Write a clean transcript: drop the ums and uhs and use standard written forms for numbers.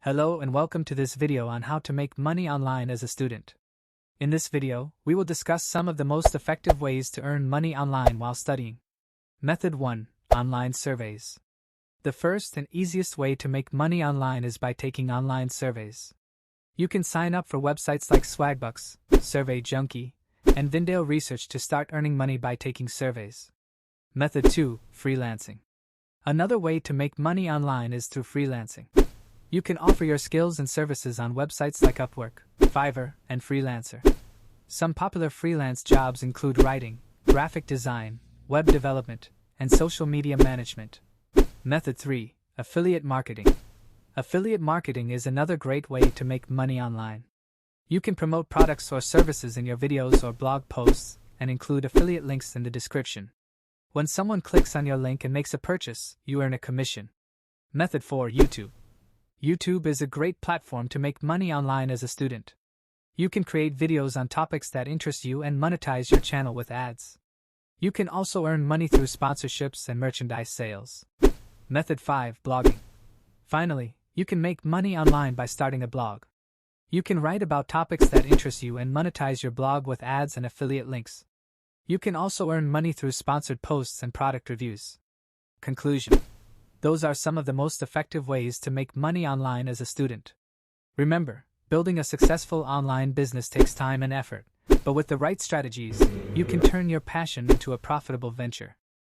Hello and welcome to this video on how to make money online as a student. In this video, we will discuss some of the most effective ways to earn money online while studying. Method 1. Online surveys. The first and easiest way to make money online is by taking online surveys. You can sign up for websites like Swagbucks, Survey Junkie, and Vindale Research to start earning money by taking surveys. Method 2. Freelancing. Another way to make money online is through freelancing. You can offer your skills and services on websites like Upwork, Fiverr, and Freelancer. Some popular freelance jobs include writing, graphic design, web development, and social media management. Method 3. Affiliate marketing. Affiliate marketing is another great way to make money online. You can promote products or services in your videos or blog posts and include affiliate links in the description. When someone clicks on your link and makes a purchase, you earn a commission. Method 4. YouTube. YouTube is a great platform to make money online as a student. You can create videos on topics that interest you and monetize your channel with ads. You can also earn money through sponsorships and merchandise sales. Method 5. Blogging. Finally, you can make money online by starting a blog. You can write about topics that interest you and monetize your blog with ads and affiliate links. You can also earn money through sponsored posts and product reviews. Conclusion. Those are some of the most effective ways to make money online as a student. Remember, building a successful online business takes time and effort, but with the right strategies, you can turn your passion into a profitable venture.